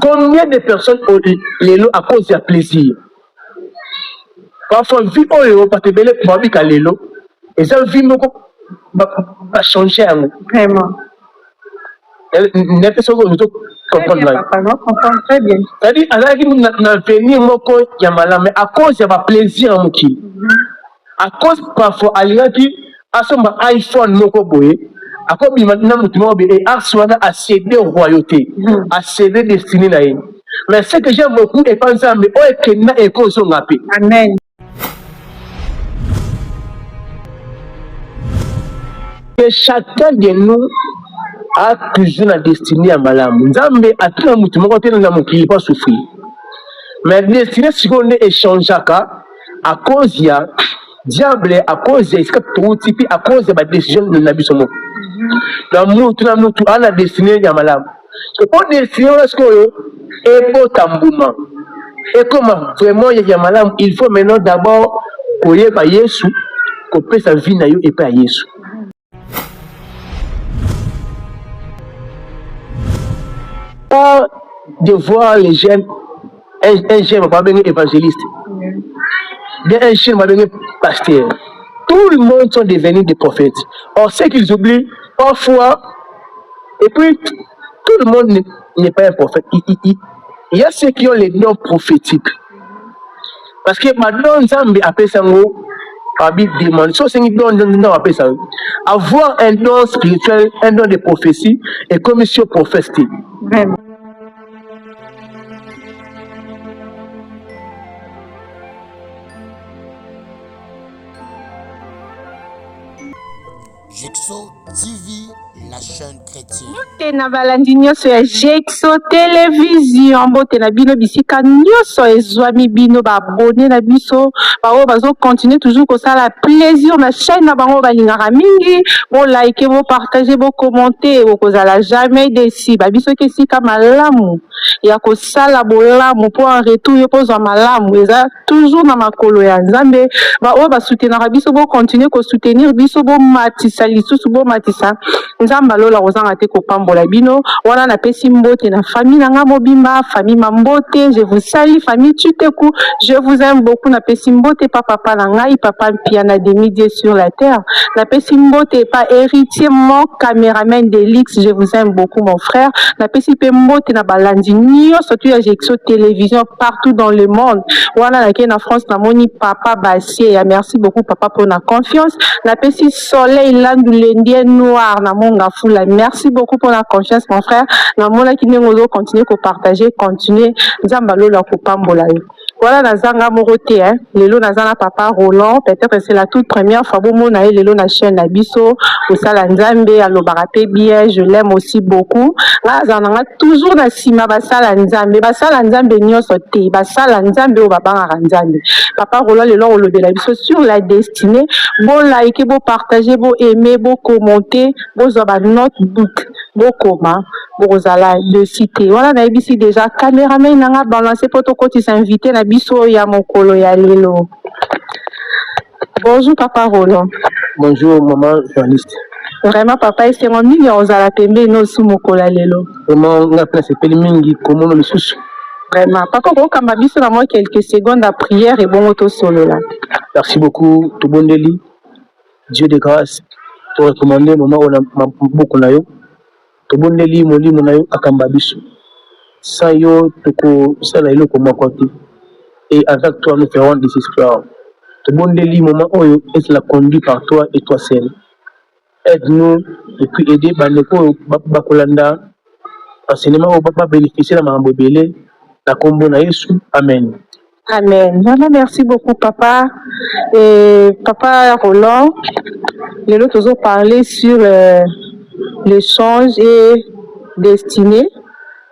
Combien de personnes ont l'élo à cause du plaisir? Parfois, vie oyo, parce que belle babi ka l'élo, et ça vie moko va changer. Vraiment. N'est-ce pas ce que nous comprenons? Papa, non, comprends très bien. C'est-à-dire, alors que nous venir moko yamala, mais à cause de plaisir en qui, à cause parfois allié qui a son iPhone moko boye, à cause maintenant nous et arsoana à céder royauté, à céder destinée là. Mais ce que j'aime beaucoup et pas ensemble, oh et que na et cause on appelle. Amen. Que chacun de nous a toujours la destinée à Malam. Nzambe a tout un mouton côté dans mon qui pas souffrir. Mais destinée si on est échange à cause ya diable à cause de ce que tout type à cause de la décision de n'abisomo. Dans mon tout à la destinée à Malam. Et pour destinée est-ce que et pour tambouma. Et comment vraiment il y a Malam, il faut maintenant d'abord qu'on y ait pas Yesu, qu'on peut sa vie na yo et pas Yesu. De voir les jeunes, un jeune va pas devenir évangéliste, un jeune va devenir pasteur. Tout le monde sont devenus des prophètes. Or, ce qu'ils oublient, parfois, et puis, tout le monde n'est pas un prophète. Il y a ceux qui ont les dons prophétiques. Parce que maintenant, Nzambe appelle ça la Bible demande, avoir un don spirituel, un don de prophétie et commission prophétique. Vraiment. Jexo TV, la chaîne chrétienne. Na balandi nyonso ya Jexo télévision mbote na bino bisika nyonso ezwami bino babone na biso bao bazo continuer toujours kosala plaisir na chaîne na bango balingaka mingi bo like bo partager bo commenter bokozala jamais déçu babiso kesika malamu ya kosala bolamu po en retour yo pozwa malamu eza toujours na makolo ya Nzambe bao basoutenaka biso bo continuer ko soutenir biso bo matisa lisusu bo matisa Nzamba lola kozanga te kopambola bino wana na pesi mbote na famille nanga mobimba famille mambote je vous salue famille Tuteku je vous aime beaucoup na pesi mbote papa na ngai papa pia na demi-dieu sur la terre na pesi mbote pas héritier mon caméraman d'Elix je vous aime beaucoup mon frère na pesi pe mbote na balandi nyo surtout ya Jexo télévision partout dans le monde wana na ke na France na moni papa Bassier ya merci beaucoup papa pour la confiance na pesi soleil landu l'indien noir na monga fula merci beaucoup pour la confiance mon frère na mona ki nengo continuer ko partager continuer nzamba lola ko pambola voilà nazanga moroté hein lelo nazana papa Roland peut-être c'est la toute première fois bon mona lelo na chaîne na biso au sala nzambe alobaka pe bien je l'aime aussi beaucoup nazana toujours na sima basala nzambe nyonso te basala nzambe o babanga nzambe papa Roland lelo olobela biso sur la destinée bon like bon partager bon aimer bon commenter bon zoba notebook bon comment bozala de cité voilà na ibisi déjà caméraman nanga balancer protocole tu s'inviter na biso ya mokolo ya lelo. Bonjour papa Roland. Bonjour maman journaliste. Vraiment papa c'est mon million ozala pembe no sous mokolo ya lelo. Vraiment na place peli mingi comme no lisusu. Vraiment papa ko kamba biso na moi quelques secondes à prière et bon auto solo là. Merci beaucoup to bondeli. Dieu de grâce te recommander maman on a beaucoup na yo. To bondeli molimo na yo akamba biso. Sans yo toko sala iloko makwati. Et avec toi nous ferons des histoires. To bondeli maman oyo est la conduit par toi et toi seul. Aide-nous et puis aider baneko bakolanda enseignement au papa bénéficier la mambo belé la combo na Yesu. Amen. Amen. Vraiment, merci beaucoup, papa. Et papa Roland, les autres ont parlé sur l'échange et destinée.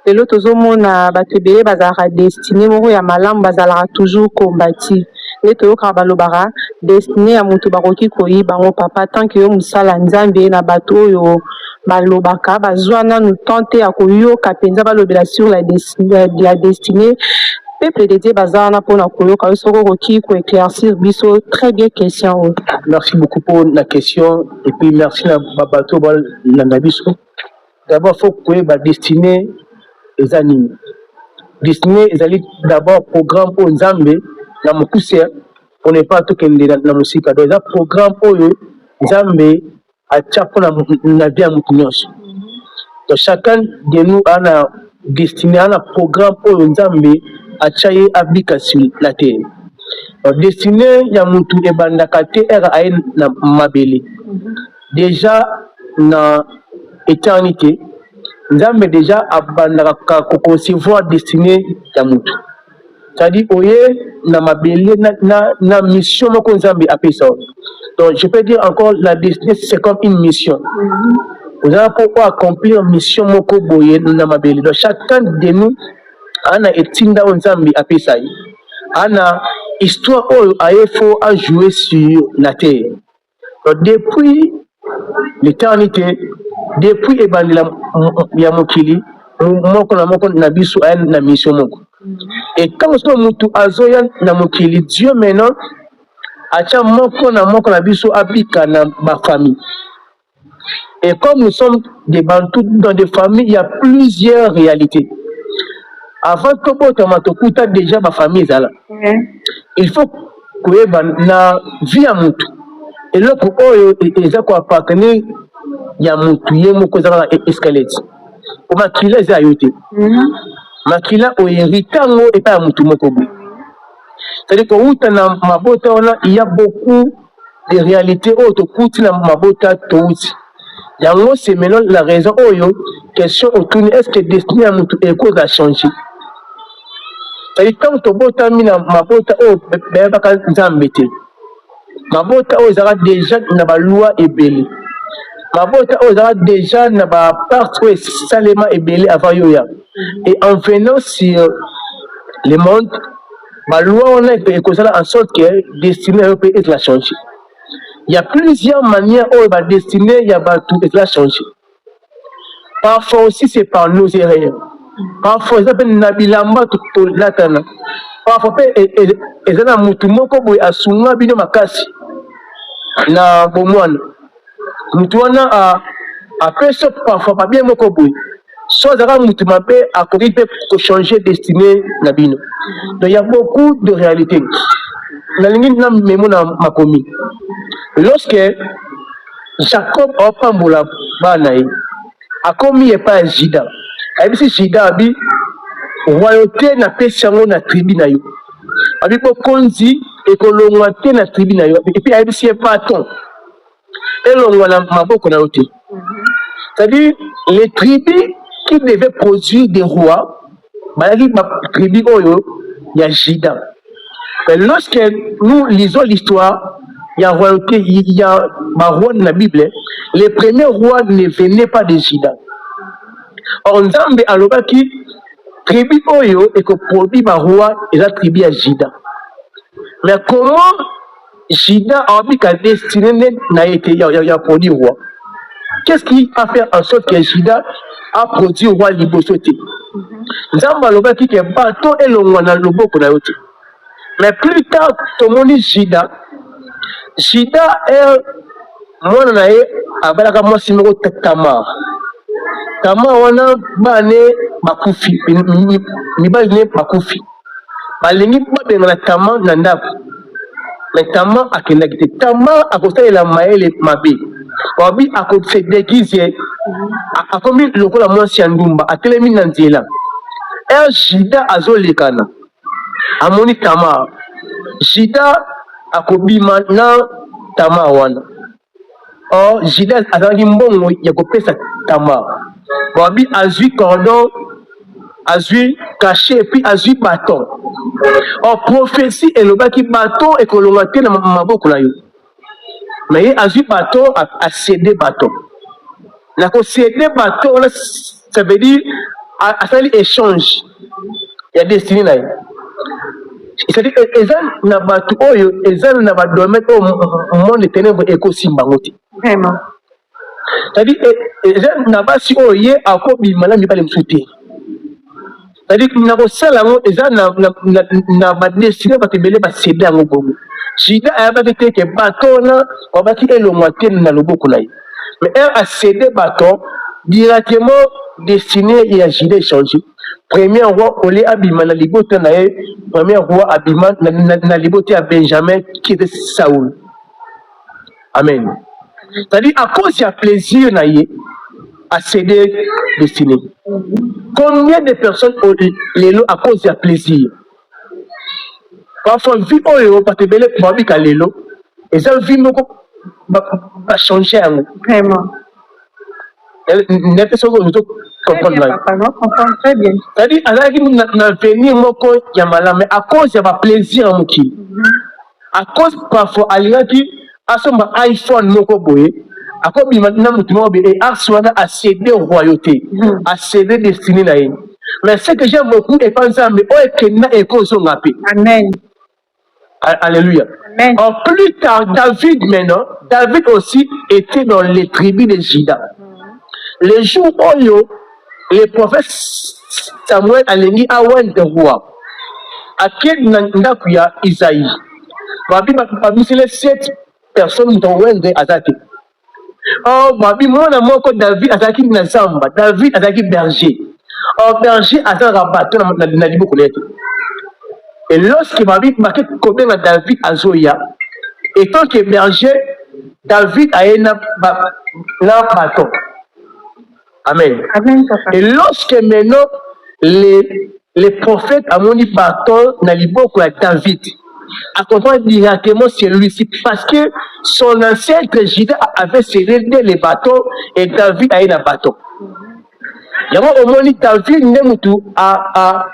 Les autres ont mon batébé, bazara destiné, mon ya malam, bazala toujours combattu. Les autres ont balobara destiné à mon tubaroki koi, bango papa, tant que yo musala nzambe na bateau yo. Balobaka bazwana nous tenter à koyo kapenza balobela sur la destinée peuple de Dieu bazana pour na koyo ka soko roki ko éclaircir biso très bien question. Merci beaucoup pour la question et puis merci na babato bal na biso. D'abord faut que ba destinée les animes destiné ezali d'abord programme au Nzambe na mokuse on n'est pas tout kende na musika donc eza programme oyo Nzambe atia mpona na vie ya mutu nyonso. Donc chacun de nous a un destiné à un programme oyo Nzambe atia ye abika sur la terre. Donc destiné ya mutu ebandaka te era aye na mabele. Déjà na éternité Nzambe déjà abandaka ko concevoir destiné ya mutu. C'est-à-dire oye na mabele na mission moko Nzambe apesa. Donc je peux dire encore la destinée c'est comme une mission. Vous avez pourquoi accomplir une mission moko boye na mabele. Donc chacun de nous ana etinda Nzambe apesa. Ana histoire oyo aye faut à jouer sur la terre. Donc depuis l'éternité, depuis ebandela ya mokili moko na biso aya na mission moko. Et quand ce mutu azoya na mokili, Dieu maintenant atia moko na biso abika na ma famille. Et comme nous sommes des Bantous dans des familles, il y a plusieurs réalités. Avant que déjà ma famille est là. Il faut que na vie à mutu. Et là pour eux, ils ont appartenu ya mutu yemo kozala escalade. Pour makila za yote. Makila o héritango et pas mutu moko. C'est-à-dire que na mabota il y a beaucoup de réalités autres kuti na mabota touti. Yango c'est maintenant la raison oyo question autour est-ce que destiné à mutu et cause a changé. C'est-à-dire quand to bota mina mabota o beba ka Nzambe te. Mabota o zara déjà na ba loi ebele. Mabota o zara déjà na ba part o salema ebele avant yoya. Et en venant sur le monde, ma loi on a été en sorte que destiné à peut être changé. Il y a plusieurs manières où va destiné il y a tout être changé. Parfois aussi c'est par nos erreurs. Parfois ça peut nabilamba tout latana. Parfois ezana mutu moko boy asunga bino makasi na bomwana. Mutu wana a peso parfois pas bien moko boy. Soit zara mutu mabe a peut changer destiné na bino. Donc il y a beaucoup de réalités. La ligne na memo na makomi. Lorsque Jacob a pambola banaï a commis pas Jida. Abi si Jida abi royauté na pesango na tribu na yo. Abi ko konzi et ko longwate na tribu na yo. Et puis abi si pas ton. Et longwa na maboko na yote. C'est-à-dire les tribus qui devaient produire des rois, malgré ma tribu oyo, il y a Jida. Mais lorsque nous lisons l'histoire, il y a royauté, il y a ma roi dans la Bible, les premiers rois ne venaient pas de Jida. Or, Nzambe aloba ki tribu oyo et que produit ma roi et la tribu à Jida. Mais comment Jida a mis qu'à destiné n'a été, il y a produit roi? Qu'est-ce qui a fait en sorte que Jida a produit roi Libosoté? Nzambe aloba ki ke bateau et longwana loboko na yote. Mais plus tard, tout le monde dit Jida est mon naïe avec la moitié numéro Tamar. Tamar wana bane bakufi, ni bane bakufi. Balingi babe na Tamar nandap. Mais Tamar akenda kite. Tamar akosta la maele mabe. Wabi akose déguisé. Akomi lokola moitié ndumba. Atelemi nanzela. Jida azolikana. Amoni Tamar. Jida akobima na Tamar wana. Or Jida azangi mbongo ya kopesa Tamar. Wabi azui cordon, azui caché et puis azui bâton. Or prophétie elobaki bâton et kolongate na maboko na yo. Mais azui bâton a cédé bâton. Na ko cédé bâton ça veut dire a fait échange. Il y a destiné là. C'est-à-dire ezan na batu oyo ezan na ba domaine au monde ténèbres écosimba ngoti. Vraiment. C'est-à-dire ezan na ba si oye akobi malami ba lemsuté. C'est-à-dire na ko sala ngo ezan na ba destiné ba tebele ba céder ngo bongo. Jida aba te ke baton na obaki elongwa te na loboko na ye. Mais elle a cédé bâton directement destiné et à Jida échangé. Premier roi Olé Abima na libote na ye, premier roi Abima na libote à Benjamin qui était Saoul. Amen. C'est-à-dire à cause du plaisir na ye à céder destinée. Combien de personnes ont l'élo à cause du plaisir? Parfois vie oyo pas te belé pour bika l'élo et ça vie moko va changer Vraiment. N'est-ce pas ce que nous comprenons? Très bien. C'est-à-dire, alors qu'il n'a venir moko yamala, mais à cause de plaisir moki, à cause parfois alina qui a son iPhone moko boye, à cause maintenant mutumo be et a soina à céder royauté, à céder destinée na yé. Mais ce que j'aime beaucoup et pas ça, mais oh que na écho son appel. Amen. Alléluia. Amen. En plus tard, David maintenant, David aussi était dans les tribus de Juda. Les jours où le prophète Samuel alengi awan de roi, à quel n'akuya Isaïe. Babi les 7 personnes qui ont wende azate. Oh, babi moi moko David azaki na zamba, David azaki berger. Oh, berger azaki rabato na libo connaître. Et lorsque babi marqué combien David azoya, étant que berger, David a un bâton. Amen. Amen, papa. Et lorsque maintenant les prophètes ont mis bâton dans les bocaux à David, accompagne directement celui-ci parce que son ancêtre Juda avait cédé les bâtons et David a eu un bâton. Il y a au moins David a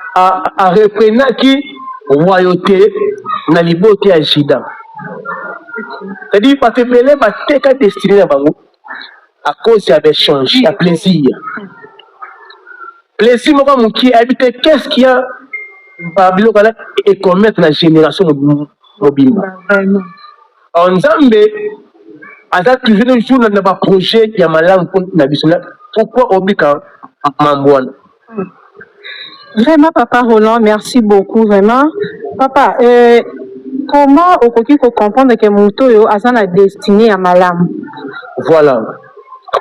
repris qui royauté dans les bocaux à Juda. C'est-à-dire parce que les bâtons destinés à Bango. À cause il y avait changé, il y a plaisir. Plaisir, qu'est-ce qu'il y a et commettre la génération mobile. En Zambie, à ça toujours un jour, on a un projet qui a malade pour la vie. Pourquoi Obika Mambouane? Vraiment, Papa Roland, merci beaucoup, vraiment. Papa, comment on peut comprendre que Mouto a sa destinée à Malam? Voilà.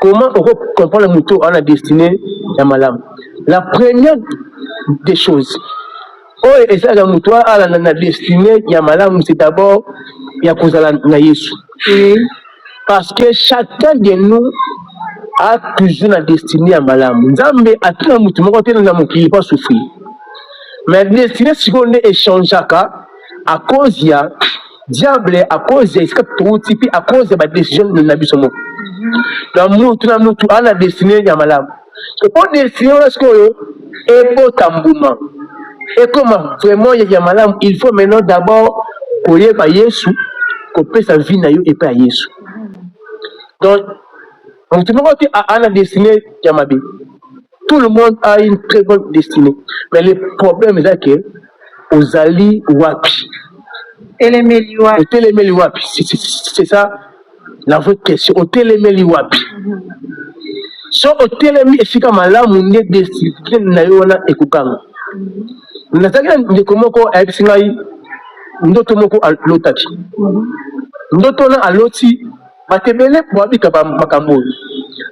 Comment on peut comprendre le Mouto a la destinée à Malam? La première des choses, et ça, le Mouto a la destinée à Malam, c'est d'abord Yakozala Nayesu. Parce que chacun de nous a toujours la destinée à Malam. Nzambe a tout le Mouto, qui ne pas souffrir. Mais la destinée, si on échange à cause de diable, à cause de à cause de la décision de Nabisomo. Donc, nous a la destinée à Malam. Et pour décider, est-ce que et pour tambouma. Et comment vraiment il y a Malam, il faut maintenant d'abord qu'on y ait pas Yesu, qu'on peut sa vie et pas Yesu. Donc, on a la destinée Yamabi. Tout le monde a une très bonne destinée. Mais le problème est que aux alliés wapi. Télémeli wapi. C'est ça la vraie question. Au télémeli wapi. So au télémeli efika malamu ne destinée na yona ekukanga. Nataka ndikomoko abisingai ndoto moko alotaki. Ndoto na aloti batebele bwabika makambo.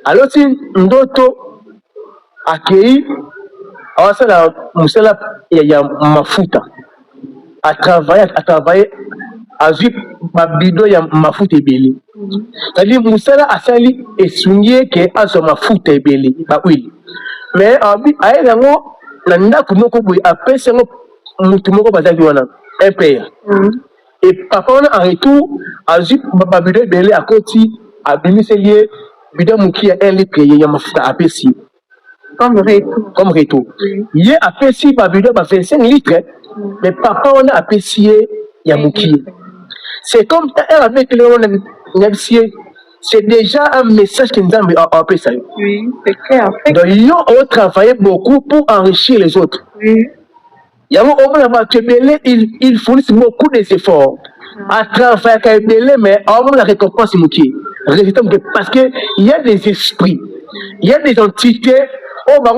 Aloti ndoto akei awasala musala ya mafuta a travailler a vu babido ya mafuta ebele. C'est-à-dire musala asali esungie ke aso mafuta ebele ba huile. Mais ayelango na ndako moko boy apesa ngo mutu moko bazaki wana un père. Et papa on en retour a vu babido ebele akoti abimiselier bidon mukia 1 litre ya mafuta apesi. Comme retour. Il y a apprécié Babylone 25 litres, mais papa on a apprécié Yamouki. C'est comme avec le c'est déjà un message qui nous a apprécié. Oui, c'est clair. Donc, ils ont travaillé beaucoup pour enrichir les autres. Oui. Ils fournissent beaucoup d'efforts à travailler avec les mais on la récompense parce qu'il y a des esprits, il y a des entités. Oh, bah,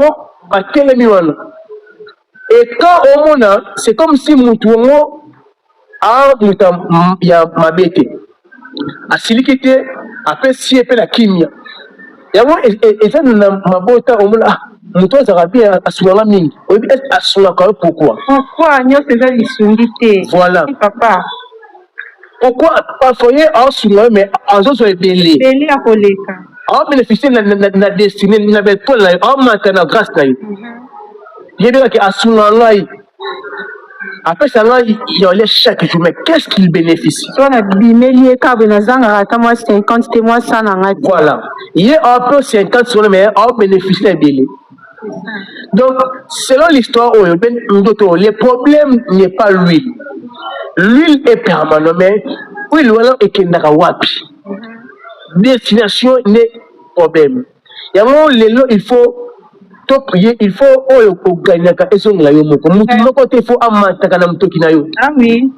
et quand on a, c'est comme si Moutouango a ma bête. A silikité, après si elle fait la kimia. Et ça, ma botte, on a Muto Zarabi a souvent mingi. Est à son accord pourquoi? Pourquoi nous faisons les sundités? Voilà. Papa. Pourquoi parfois en souvent mais en autres sont belé. Belé à Koleka. En bénéficier de la destinée, il n'avait pas là, en maintenant grâce à lui. Il y a bien qu'à souvent là, après ça là, il y a les chaque jour, mais qu'est-ce qu'il bénéficie? On a bimelié kabinazanga à moi 50 témoins sans n'angati. Voilà. Il y a un peu 50 sur mais en bénéficie de belé. Donc, selon l'histoire, le problème n'est pas l'huile. L'huile est permanente, mais l'huile est kendaka wapi. Destination n'est problème. Il faut prier, il faut gagner et son la yomoko. Mutu côté il faut amata na mutoki na yo. Ah oui.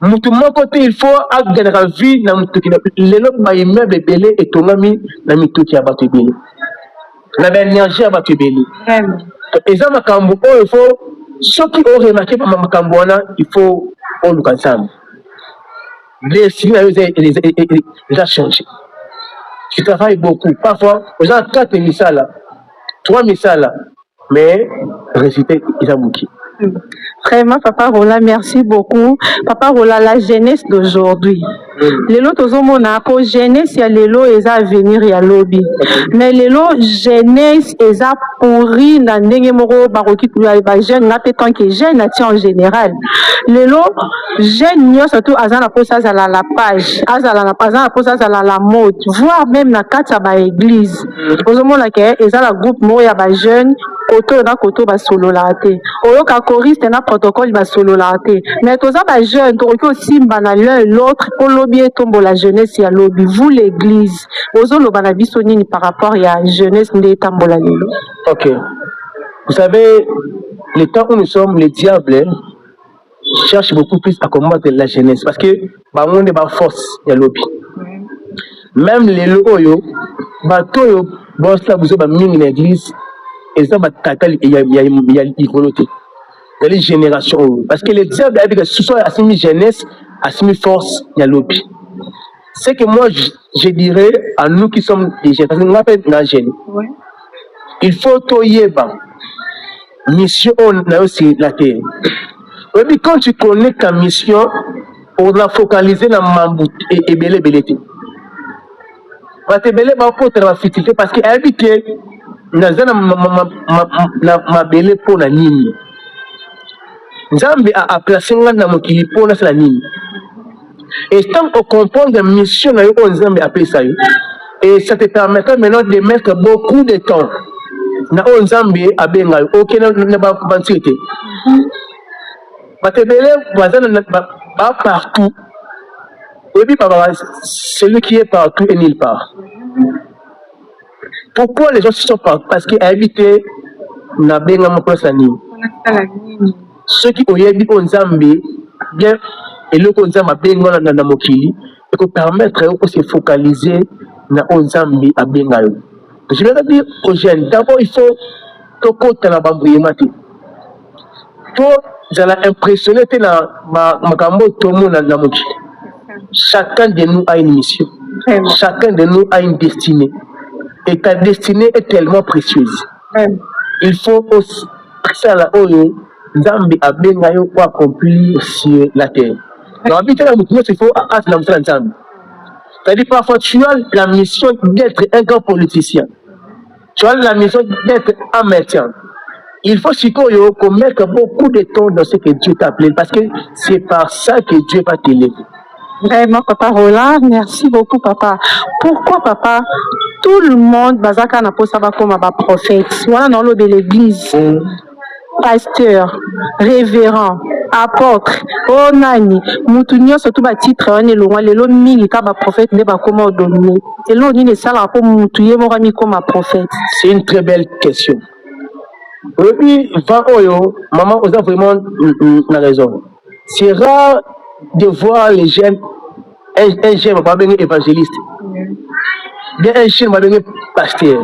Mutu côté il faut gagner la vie na mutoki na lelo ba immeuble belé et tongami na mitoki ya bato belé. La énergie à bato belé. Et ça makambo il faut ceux qui ont remarqué par makambo il faut on le ensemble. Les signes les a changé. Tu travailles beaucoup. Parfois, vous avez 4 missales, 3 missales, mais résultat, ils ont manqué. Vraiment, Papa Roland, merci beaucoup. Papa Roland, la jeunesse d'aujourd'hui. Les lots tozomona pour jeunesse, il y a les lots et à venir, il y a lobby. Mais les lots jeunesse, ils a pourri dans les moro baroki pour les jeunes, n'a pas tant que jeunes en général. Les lots jeunes, surtout à la pose à la page, à la pose à la mode, voire même la carte à l'église. Tozomona que ils a la groupe mo ya ba jeunes. Koto na koto ba solo la té oyo ka choriste na protocole ba solo la té mais toza ba jeune to ko simba na l'un l'autre pour lobby tombo la jeunesse ya lobby vous l'église ozo loba na biso nini par rapport ya jeunesse ndé tambola lelo. OK, vous savez le temps où nous sommes les diables cherchent beaucoup plus à combattre la jeunesse parce que ba monde ba force ya lobby même les loyo ba toyo boss la buzo ba mingi na église. Et ça va il y a une volonté. Il y a les générations. Parce que les diables, avec ce soit assimi jeunesse, assimi force, il y a lobby. C'est que moi, je dirais à nous qui sommes des jeunes, parce que nous appelons des jeunes. Il faut toyeba. Mission, on a aussi la terre. Et puis quand tu connais ta mission, on a focalisé dans Mambout et belé belé. Parce que belé va pas la facilité parce que habite nazana ma belé pour la nini. Nzambe a placé na mokili pour la nini. Et tant qu'on comprend la mission na yo Nzambe a placé ça et ça te permettra maintenant de mettre beaucoup de temps na Nzambe a benga aucun na ba bantuete. Ba te belé bazana ba partout. Et puis celui qui est partout est nulle part. Pourquoi les gens se sont partis? Parce qu'ils habitaient na benga mokosani. Ceux qui ont dit on Nzambe bien et le Nzambe benga na mokili et que permettre de se focaliser na Nzambe a benga yo. Je vais dire aux jeunes d'abord il faut que côté na bambuyemati. Pour j'allais impressionner na makambo tomo na mokili. Chacun de nous a une mission. Chacun de nous a une destinée. Et ta destinée est tellement précieuse. Il faut aussi ça là oyo Nzambe a benga yo pour accomplir sur la terre. Dans la vie il faut attendre Nzambe. C'est-à-dire parfois tu as la mission d'être un grand politicien. Tu as la mission d'être un médecin. Il faut qu'on mette beaucoup de temps dans ce que Dieu t'a appelé parce que c'est par ça que Dieu va t'élever. Vraiment, Papa Roland, merci beaucoup, Papa. Pourquoi, Papa, tout le monde, bazaka na posa ba comme un prophète, voilà dans l'eau de l'église, pasteur, révérend, apôtre, onani, mutunyo surtout ba titre, on est loin, les lots mingi ka ba prophète ne ba comment dominer. Et l'on dit ne sala pour mutuye morami comme un prophète. C'est une très belle question. Et puis, maman, vous avez vraiment la raison. C'est rare de voir les jeunes, un jeune va pas devenir évangéliste, bien un jeune va devenir pasteur.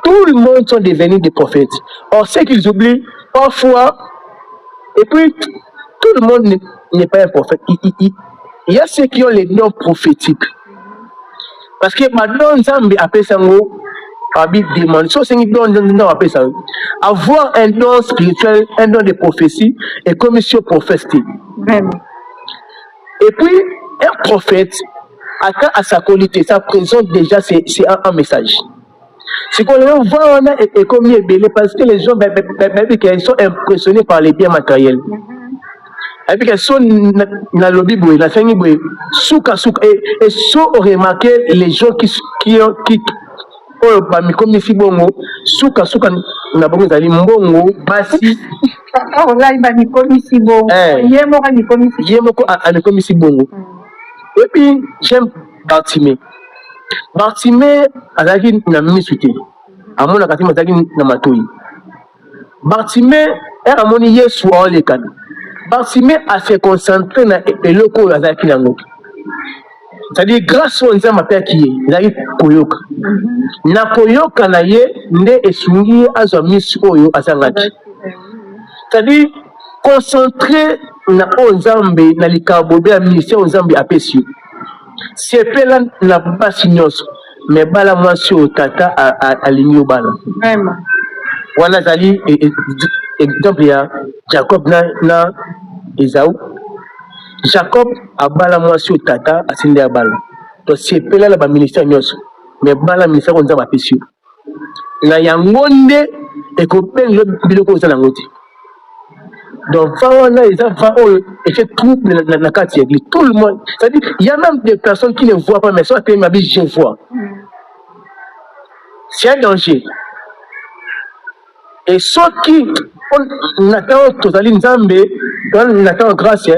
Tout le monde sont devenus des prophètes. Or, ce qu'ils oublient, parfois, et puis, tout le monde n'est pas un prophète. Il y a ceux qui ont les noms prophétiques. Parce que maintenant, Nzambe appelle ça Abi demande. So c'est une don ça. Avoir un don spirituel, un don de prophétie et commission prophétique. Vraiment. Et puis, un prophète, à sa qualité, ça présente déjà, c'est un message. C'est qu'on voit, on a et comme il est belé, parce que les gens, ils sont impressionnés par les biens matériels. Et puis, ils sont dans le Bible, la famille, souka, et sont remarqué les gens qui oh, comme ici, bongo, souka, na bongo, zali, mbongo, basi. Oh là, il m'a mis comme ici, bongo. Yemoko, comme ici, bongo. Et puis, j'aime Bartimée. Bartimée, azaki na misute. Amona katima azaki na matoi. Bartimée, amoni Yesu aolekana. Bartimée a se concentré na eloko azaki nango. C'est-à-dire, grâce au nzamba père qui est, il a eu koyoka. Na koyoka na ye, nde esungi azwa misu oyo azangaki. C'est-à-dire, concentré na onzambe, na likabobe ya ministère onzambe apesio. C'est pela na basi nyonso, mais bala mwasi o tata alingi o bala. Vraiment. Wana zali exemple ya Jacob na Esaü. Jacob abala mwasi o tata asinde abala. Donc c'est pela la ba ministère nyonso, mais bala ministère onzambe apesio. Na yango nde ekopengela biloko ozala nango te. Donc, ils ont fait tout la carte d'église. Tout le monde. C'est-à-dire, il y a même des personnes qui ne voient pas, mais soit que ma vie, je vois. C'est un danger. Et ceux qui on attend totalement Nzambe, on attend grâce,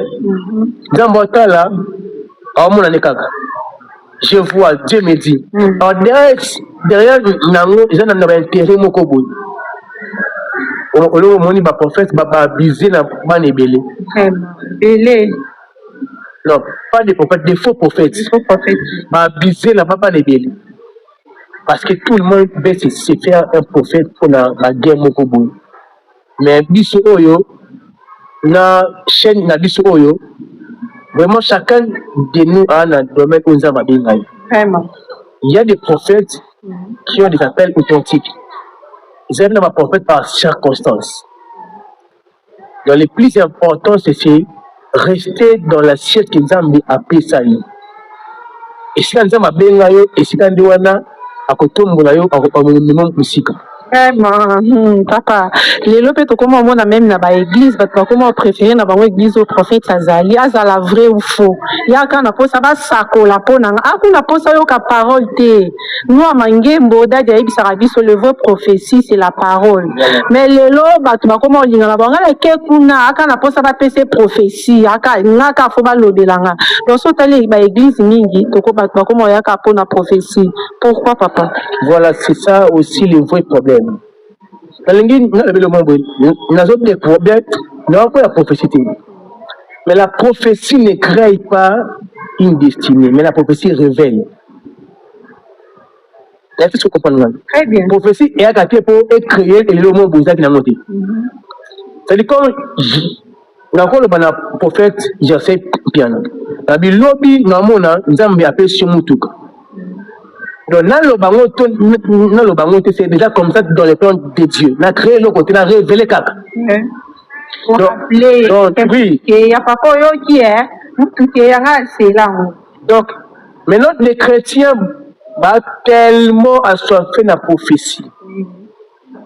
Nzambe là, on je vois, Dieu me dit. Alors, derrière, ils ont un intérêt, mon kobo. Olo moni ba prophète ba biser na ban ebele. Belé. Non, pas des prophètes, des faux prophètes. Des faux prophètes. Ba biser na ban ebele. Parce que tout le monde veut se faire un prophète pour la guerre moko boy. Mais biso oyo na chaîne na biso oyo vraiment chacun de nous a un domaine où nous avons bien. Vraiment. Il y a des prophètes qui ont des appels authentiques. Ils aiment les prophètes par circonstance. Donc, le plus important, c'est rester dans l'assiette que nous avons appelé ça. Et si nous avons appelé ça, et si nous avons appelé ça, vraiment, papa. Les lopes, comment on a même dans l'église, comment on préfère dans l'église au prophète Azali, Azala vrai ou faux. Il y a quand on a posé ça, sako la pona, on a posé ça parole te. Nous à Mangembo, d'ailleurs, sur le vrai prophétie, c'est la parole. Mais les lopes, comment on dit dans la banque, les kuna, quand on a posé ça, c'est prophétie, aka faut pas l'odelanga. Donc, si on est dans l'église mingi, comment on y a capon la prophétie. Pourquoi, papa? Voilà, c'est ça aussi le vrai problème. Dans l'église, nous avons des problèmes, nous avons la prophétie. Mais la prophétie ne crée pas une destinée, mais la prophétie révèle. Est-ce que tu comprends? Très bien. La prophétie est à pour créer et le mot bouza qui n'a monté. C'est-à-dire, comme le prophète, je sais bien. Dans le lobby, nous avons appelé sur Moutouk. Donc, dans le bango, c'est déjà comme ça dans les plans de Dieu. On a créé le côté, on a révélé cap. Donc, oui. Il n'y a pas qui est, c'est là. Donc, maintenant, les chrétiens sont tellement assoiffés de la prophétie.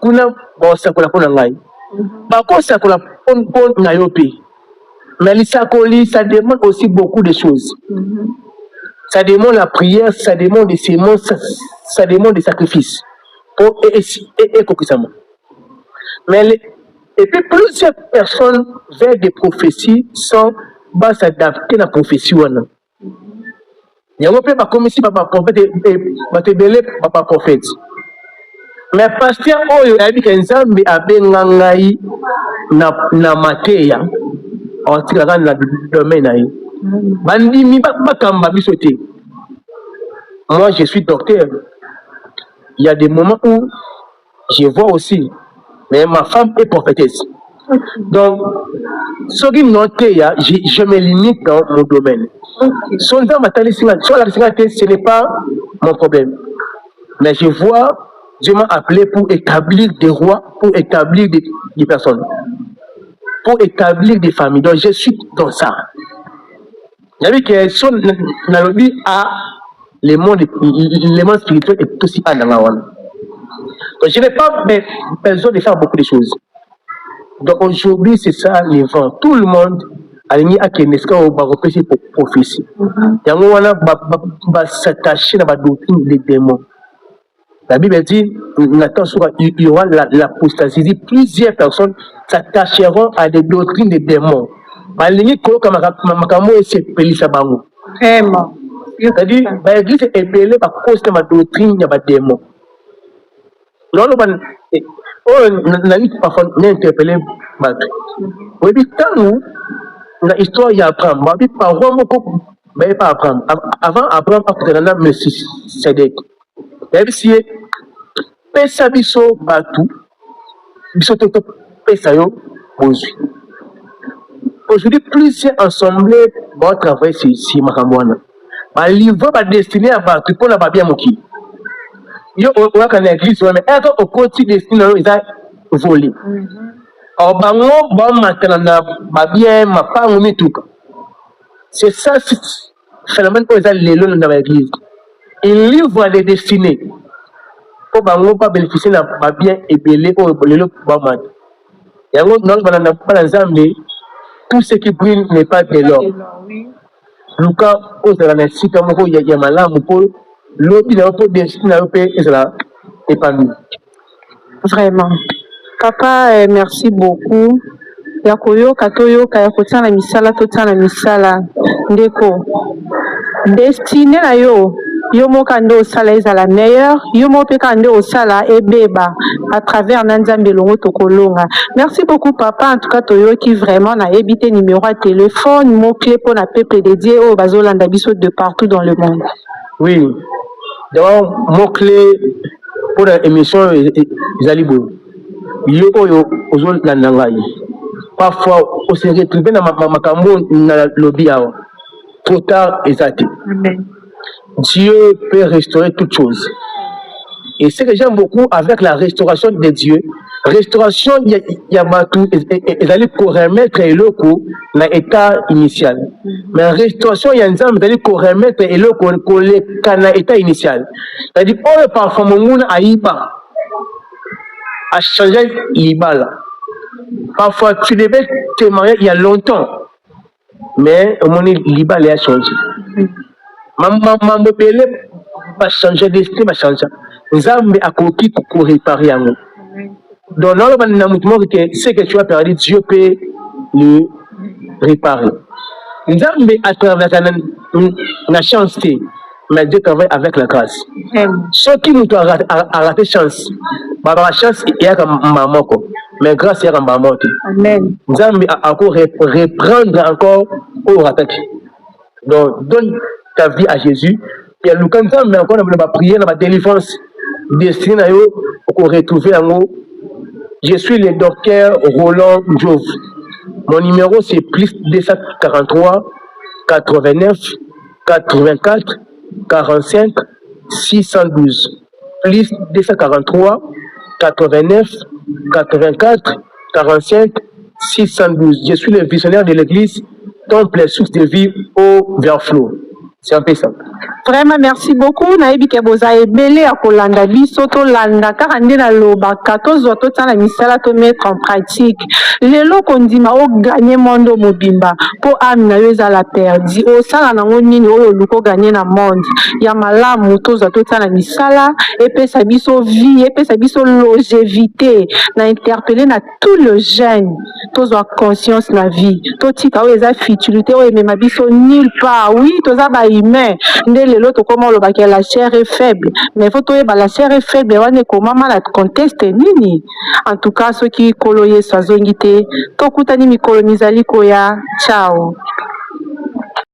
Kuna bosa kula pona ngai. Bakosa kula pona yopi. Mais l'isakoli, ça demande aussi beaucoup de choses. Ça demande la prière, ça demande des sémences, ça demande des sacrifices. Mais et puis plusieurs personnes vers des prophéties sont s'adapter à la prophétie. Il y a un peu de commission par prophète et par prophète. Mais pasteur Oyo a dit que Nzambe a bengangai na mateya. On tire dans le domaine. Moi, je suis docteur. Il y a des moments où je vois aussi, mais ma femme est prophétesse. Donc, ce qui note, je me limite dans mon domaine. Ce n'est pas mon problème. Mais je vois Dieu m'a appelé pour établir des rois, pour établir des personnes, pour établir des familles. Donc je suis dans ça. Il y avait que son nalobi à le monde spirituel est aussi à Nangawan. Donc je n'ai pas besoin de faire beaucoup de choses. Donc aujourd'hui c'est ça les vents. Tout le monde aligné à Keneska au baropéché pour prophétie. Il y a s'attacher à la doctrine des démons. La Bible dit, il y aura l'apostasie. Plusieurs personnes s'attacheront à des doctrines des démons. Vraiment. C'est-à-dire, l'église est ébellée par cause de ma doctrine, il y a des démons. Non, parfois, on a interpellé. Oui, quand nous, l'histoire, il y a Abraham. Avant Abraham, après Messie, c'est-à-dire, si pesa biso batu biso toto pesa yo bozwi. Aujourd'hui, plusieurs assemblées vont travailler sur Makamwana. Ma livre va destiner à batu pour la babia moki. Yo oya kana église mais être au côté destiné ils a volé. Alors bango ba matana na babia ma pa ngumi tuka. C'est ça phénomène que ils a lelo dans l'église. Il livre les destinées. Pour bango pas bénéficier na babia ebelé au lelo ba mat. Yango non banana pas ensemble. Tout ce qui brille n'est pas de l'or. Lucas, aux analyses, comme il y a malamu pour l'autre, il y a un peu de destin à l'opé et cela épanoui. Vraiment. Papa, merci beaucoup. Yakoyo, Katoyo, Kayakotan, la misala, Totan, la misala. Ndeko. Destiné à yo. Yomo kando sala est à la meilleure, yomo pe kando sala et beba à travers Nanzambe Longo Tokolonga. Merci beaucoup papa, en tout cas Toyo qui vraiment n'a évité numéro à téléphone, mot clé pour la peuple dédié au Bazolanda Bisso de partout dans le monde. Oui, d'abord mot clé pour l'émission Zalibo. Yo Ozolanda Ngai. Parfois on se retrouve dans ma cambo na lobby trop tard exact. Amen. Dieu peut restaurer toutes choses. Et ce que j'aime beaucoup avec la restauration de Dieu, restauration, il y a tout, ils allaient remettre l'eau dans l'état initial. Mais restauration, il y a un exemple, ils allaient remettre l'eau dans l'état initial. C'est-à-dire, oh, parfois, mon monde a changé l'Iba. Parfois, tu devais te marier il y a longtemps, mais au moment l'Iba a changé. Maman bébé va changer d'esprit, va changer. Nzambe a coquille pour réparer en nous. Donc, dans le mouvement, ce que tu as perdu, Dieu peut le réparer. Nzambe a travers la chance, mais Dieu travaille avec la grâce. Ceux qui nous ont raté chance, la chance est à maman, mais grâce est à maman. Nzambe a encore reprendre encore au rattaque. Donc, donne ta vie à Jésus. Et à l'oucanza, mais encore, on va prier dans la délivrance destinée pour retrouver en haut. Je suis le docteur Roland Jove. Mon numéro c'est plus 243 89 84 45 612. Plus 243 89 84 45 612. Je suis le visionnaire de l'église Temple Source de Vie au Verflot. C'est un peu ça. Vraiment, merci beaucoup. Naïbi Keboza et Belé à Kolanda, Bisoto Landa, Karandina Loba, Katozo, Totana Misala, te mettre en pratique. Les lots qu'on dit, ma o gagné mondo mobimba, pour amina yoza la perdi, o sala na nini o luko gagné na monde. Yamala, Mutoza, Totana Misala, et puis sa biso vie, et puis sa biso longévité, na interpellé na tout le jeune, tozo conscience na vie, totika o eza futilité, o eme ma biso nulle part, oui, toza ba humain. L'autre comment la chair est faible, mais faut trouver la chair est faible, on est comment mal conteste nini. En tout cas, ceux qui coloyer sa zongité, tokutani mi colonizali koya, ciao.